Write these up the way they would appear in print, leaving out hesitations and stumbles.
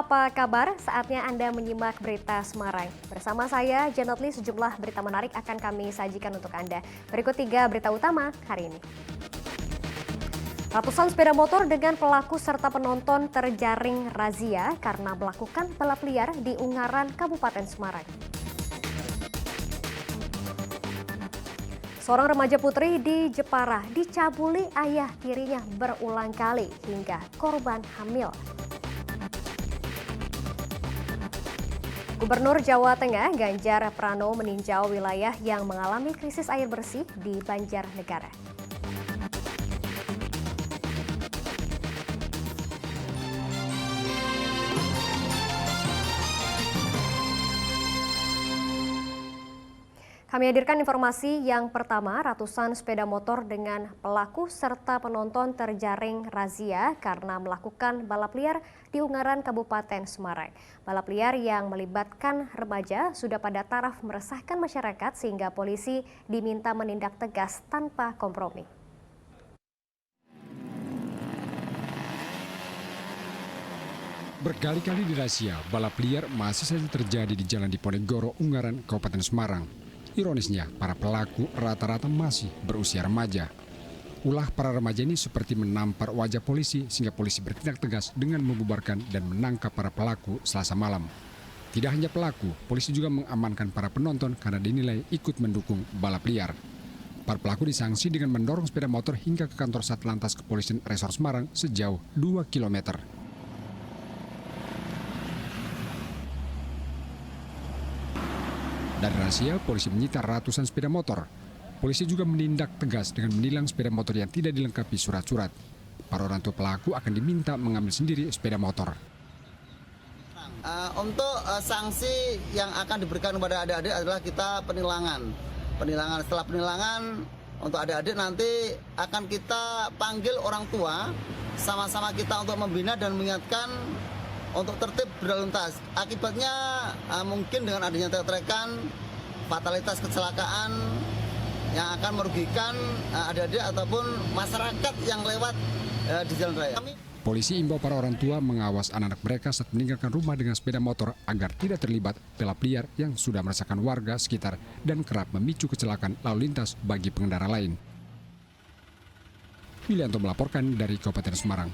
apa kabar? Saatnya Anda menyimak berita Semarang. Bersama saya, Janotli, sejumlah berita menarik akan kami sajikan untuk Anda. Berikut 3 berita utama hari ini. Ratusan sepeda motor dengan pelaku serta penonton terjaring razia karena melakukan balap liar di Ungaran, Kabupaten Semarang. Seorang remaja putri di Jepara dicabuli ayah tirinya berulang kali hingga korban hamil. Gubernur Jawa Tengah Ganjar Pranowo meninjau wilayah yang mengalami krisis air bersih di Banjarnegara. Kami hadirkan informasi yang pertama, ratusan sepeda motor dengan pelaku serta penonton terjaring razia karena melakukan balap liar di Ungaran, Kabupaten Semarang. Balap liar yang melibatkan remaja sudah pada taraf meresahkan masyarakat sehingga polisi diminta menindak tegas tanpa kompromi. Berkali-kali dirazia, balap liar masih saja terjadi di Jalan Diponegoro, Ungaran, Kabupaten Semarang. Ironisnya, para pelaku rata-rata masih berusia remaja. Ulah para remaja ini seperti menampar wajah polisi sehingga polisi bertindak tegas dengan membubarkan dan menangkap para pelaku Selasa malam. Tidak hanya pelaku, polisi juga mengamankan para penonton karena dinilai ikut mendukung balap liar. Para pelaku disanksi dengan mendorong sepeda motor hingga ke kantor Satlantas Kepolisian Resor Semarang sejauh 2 km. Dari razia, polisi menyita ratusan sepeda motor. Polisi juga menindak tegas dengan menilang sepeda motor yang tidak dilengkapi surat-surat. Para orang tua pelaku akan diminta mengambil sendiri sepeda motor. Untuk sanksi yang akan diberikan kepada adik-adik adalah kita penilangan. Setelah penilangan untuk adik-adik nanti akan kita panggil orang tua, sama-sama kita untuk membina dan mengingatkan untuk tertib berlalu lintas. Akibatnya mungkin dengan adanya trek-trekan, fatalitas kecelakaan yang akan merugikan adik-adik ataupun masyarakat yang lewat di jalan raya. Polisi imbau para orang tua mengawas anak-anak mereka saat meninggalkan rumah dengan sepeda motor agar tidak terlibat balap liar yang sudah merasakan warga sekitar dan kerap memicu kecelakaan lalu lintas bagi pengendara lain. Wilianto melaporkan dari Kabupaten Semarang.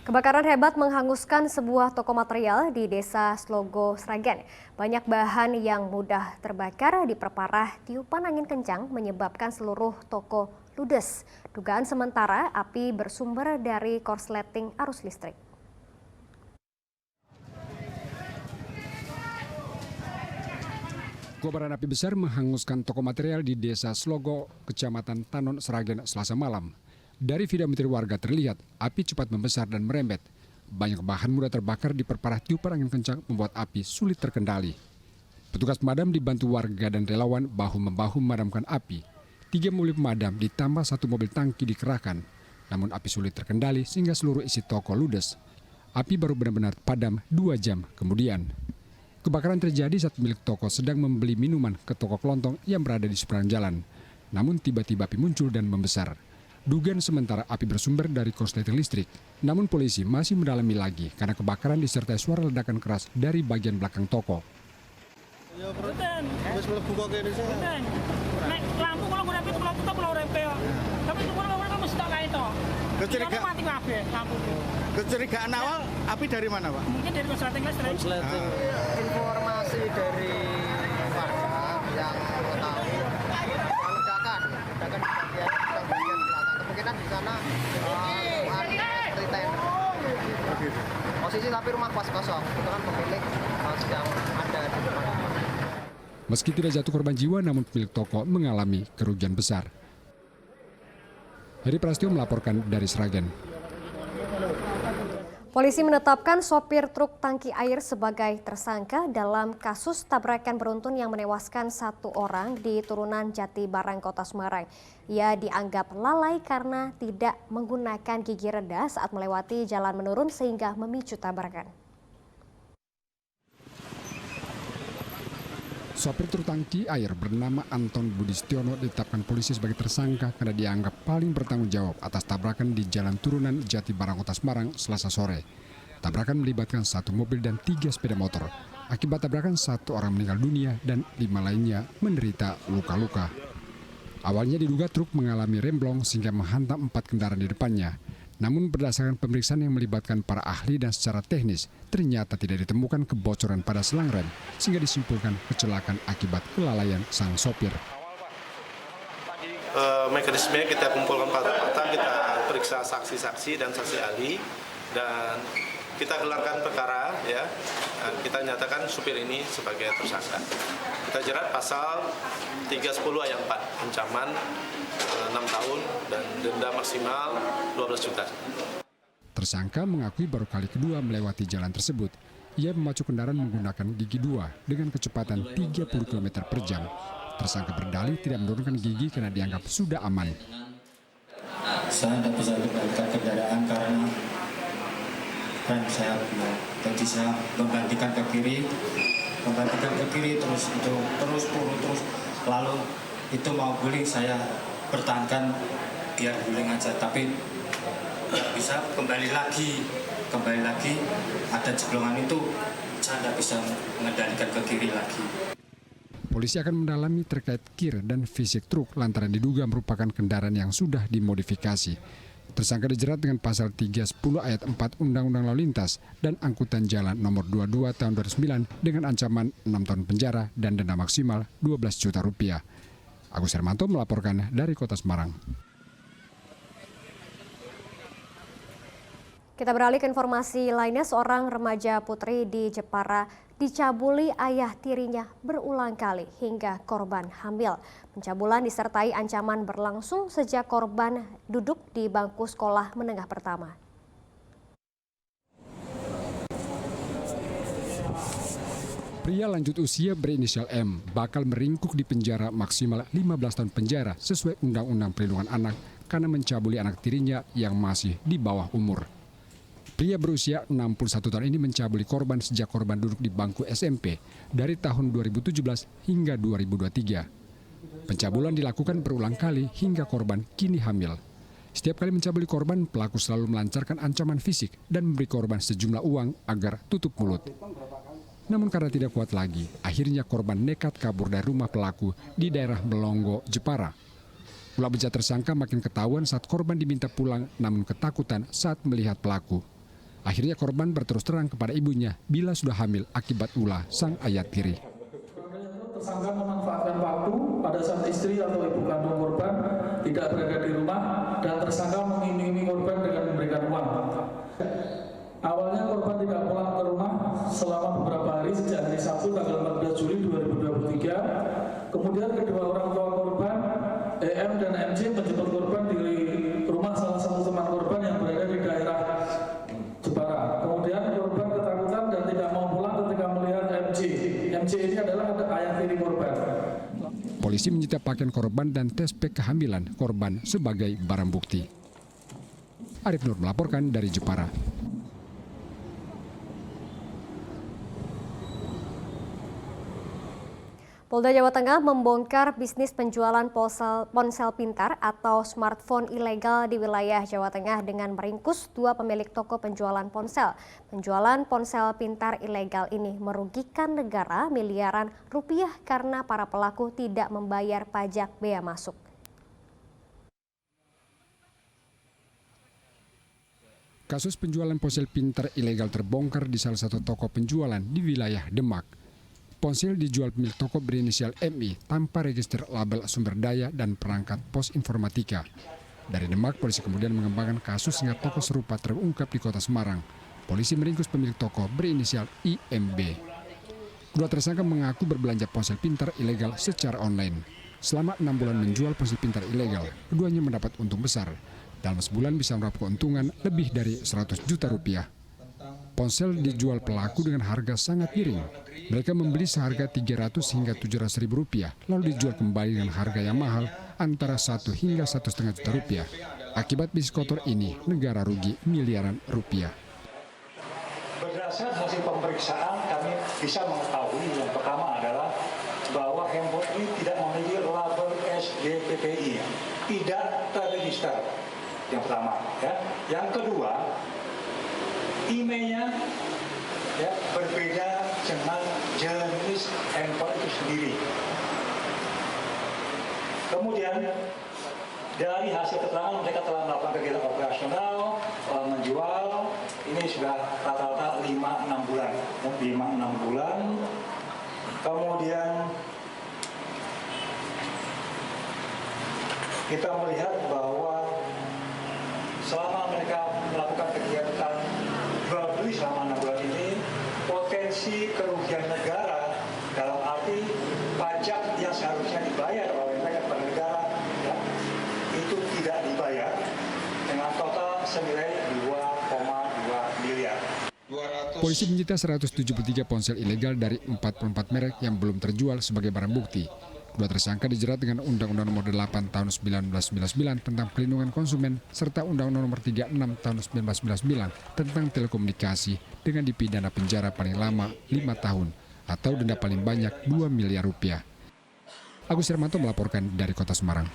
Kebakaran hebat menghanguskan sebuah toko material di Desa Slogo, Sragen. Banyak bahan yang mudah terbakar diperparah tiupan angin kencang menyebabkan seluruh toko ludes. Dugaan sementara api bersumber dari korsleting arus listrik. Kobaran api besar menghanguskan toko material di Desa Slogo, Kecamatan Tanon, Sragen, Selasa malam. Dari video amatir warga terlihat api cepat membesar dan merembet. Banyak bahan mudah terbakar diperparah tiupan angin kencang membuat api sulit terkendali. Petugas pemadam dibantu warga dan relawan bahu-membahu memadamkan api. 3 mobil pemadam ditambah 1 mobil tangki dikerahkan. Namun api sulit terkendali sehingga seluruh isi toko ludes. Api baru benar-benar padam 2 jam kemudian. Kebakaran terjadi saat pemilik toko sedang membeli minuman ke toko kelontong yang berada di seberang jalan. Namun tiba-tiba api muncul dan membesar. Dugaan sementara api bersumber dari korsleting listrik. Namun polisi masih mendalami lagi karena kebakaran disertai suara ledakan keras dari bagian belakang toko. Ya, wis mlebu kok kene sih. Nek lampu kalau ngurep itu kalau urip yo. Tapi itu kalau mesti tak kae to. Kecurigaan mati kabeh lampu. Kecurigaan awal api dari mana, Pak? Mungkin dari korsleting listrik. Informasi dari warga yang mengetahui ledakan di bagian belakang. Kemungkinan di sana seperti tenda. Posisi tapi rumah pas kosong. Itu kan pemilik sedang ada di depan. Meski tidak jatuh korban jiwa, namun pemilik toko mengalami kerugian besar. Heri Prastio melaporkan dari Sragen. Polisi menetapkan sopir truk tangki air sebagai tersangka dalam kasus tabrakan beruntun yang menewaskan 1 orang di turunan Jati Barang, Kota Semarang. Ia dianggap lalai karena tidak menggunakan gigi rendah saat melewati jalan menurun sehingga memicu tabrakan. Sopir truk tangki air bernama Anton Budistiono ditetapkan polisi sebagai tersangka karena dianggap paling bertanggung jawab atas tabrakan di Jalan Turunan Jati Barang Kota Semarang Selasa sore. Tabrakan melibatkan 1 mobil dan 3 sepeda motor. Akibat tabrakan 1 orang meninggal dunia dan 5 lainnya menderita luka-luka. Awalnya diduga truk mengalami remblong sehingga menghantam 4 kendaraan di depannya. Namun berdasarkan pemeriksaan yang melibatkan para ahli dan secara teknis, ternyata tidak ditemukan kebocoran pada selang rem sehingga disimpulkan kecelakaan akibat kelalaian sang sopir. Mekanismenya kita kumpulkan fakta-fakta, kita periksa saksi-saksi dan saksi ahli, dan kita gelarkan perkara, ya. Kita nyatakan supir ini sebagai tersangka. Kita jerat pasal 310 ayat 4, ancaman 6 tahun dan denda maksimal 12 juta. Tersangka mengakui baru kali kedua melewati jalan tersebut. Ia memacu kendaraan menggunakan gigi 2 dengan kecepatan 30 km per jam. Tersangka berdalih tidak menurunkan gigi karena dianggap sudah aman. Saya tidak bisa kendalikan kendaraan karena rem saya belum. Jadi saya menggantikan ke kiri terus itu terus lalu itu mau guling, saya pertahankan biar guling aja, tapi nggak bisa kembali lagi ada jeblongan itu, saya tidak bisa mengendalikan ke kiri lagi. Polisi akan mendalami terkait kir dan fisik truk lantaran diduga merupakan kendaraan yang sudah dimodifikasi. Tersangka dijerat dengan pasal 310 ayat 4 Undang-Undang Lalu Lintas dan Angkutan Jalan nomor 22 tahun 2009 dengan ancaman 6 tahun penjara dan denda maksimal 12 juta rupiah. Agus Hermanto melaporkan dari Kota Semarang. Kita beralih ke informasi lainnya, seorang remaja putri di Jepara dicabuli ayah tirinya berulang kali hingga korban hamil. Pencabulan disertai ancaman berlangsung sejak korban duduk di bangku sekolah menengah pertama. Pria lanjut usia berinisial M bakal meringkuk di penjara maksimal 15 tahun penjara sesuai Undang-Undang Perlindungan Anak karena mencabuli anak tirinya yang masih di bawah umur. Pria berusia 61 tahun ini mencabuli korban sejak korban duduk di bangku SMP dari tahun 2017 hingga 2023. Pencabulan dilakukan berulang kali hingga korban kini hamil. Setiap kali mencabuli korban, pelaku selalu melancarkan ancaman fisik dan memberi korban sejumlah uang agar tutup mulut. Namun karena tidak kuat lagi, akhirnya korban nekat kabur dari rumah pelaku di daerah Melongo, Jepara. Ulah bejat tersangka makin ketahuan saat korban diminta pulang namun ketakutan saat melihat pelaku. Akhirnya korban berterus terang kepada ibunya bila sudah hamil akibat ulah sang ayah tiri. Tersangka memanfaatkan waktu pada saat istri atau ibu kandung korban tidak berada di rumah dan tersangka mengiming-imingi korban dengan memberikan uang. Awalnya korban tidak pulang ke rumah selama beberapa hari sejak hari Sabtu tanggal 14 Juli 2023. Kemudian kedua orang tua korban, EM dan MC, menjemput korban di rumah salah satu teman korban yang berada di daerah Jepara. Kemudian korban ketakutan dan tidak mau pulang ketika melihat MC. MC ini adalah ayah tiri korban. Polisi menyita pakaian korban dan tes pack kehamilan korban sebagai barang bukti. Arif Nur melaporkan dari Jepara. Polda Jawa Tengah membongkar bisnis penjualan ponsel pintar atau smartphone ilegal di wilayah Jawa Tengah dengan meringkus 2 pemilik toko penjualan ponsel. Penjualan ponsel pintar ilegal ini merugikan negara miliaran rupiah karena para pelaku tidak membayar pajak bea masuk. Kasus penjualan ponsel pintar ilegal terbongkar di salah satu toko penjualan di wilayah Demak. Ponsel dijual pemilik toko berinisial MI tanpa register label sumber daya dan perangkat pos informatika. Dari Demak, polisi kemudian mengembangkan kasus hingga toko serupa terungkap di Kota Semarang. Polisi meringkus pemilik toko berinisial IMB. Kedua tersangka mengaku berbelanja ponsel pintar ilegal secara online. Selama 6 bulan menjual ponsel pintar ilegal, keduanya mendapat untung besar. Dalam sebulan bisa meraup keuntungan lebih dari 100 juta rupiah. Ponsel dijual pelaku dengan harga sangat miring. Mereka membeli seharga 300 hingga 700 ribu rupiah, lalu dijual kembali dengan harga yang mahal antara 1 hingga 1,5 juta rupiah. Akibat bisnis kotor ini, negara rugi miliaran rupiah. Berdasarkan hasil pemeriksaan kami bisa mengetahui yang pertama adalah bahwa handphone ini tidak memiliki label SGPPI, tidak terregister. Yang pertama, ya. Yang kedua, emailnya ya, berbeda dengan jenis handphone itu sendiri. Kemudian dari hasil keterangan mereka telah melakukan kegiatan operasional, menjual, ini sudah rata-rata 5-6 bulan. 5-6 bulan. Kemudian kita melihat bahwa selama mereka melakukan kegiatan jual beli selama 6 bulan ini, potensi kerugian negara dalam arti pajak yang seharusnya dibayar oleh mereka kepada negara ya, itu tidak dibayar dengan total senilai 2,2 miliar. Polisi menyita 173 ponsel ilegal dari 44 merek yang belum terjual sebagai barang bukti. Dua tersangka dijerat dengan Undang-Undang Nomor 8 Tahun 1999 tentang Pelindungan Konsumen serta Undang-Undang Nomor 36 Tahun 1999 tentang telekomunikasi dengan dipidana penjara paling lama 5 tahun atau denda paling banyak 2 miliar rupiah. Agus Hermanto melaporkan dari Kota Semarang.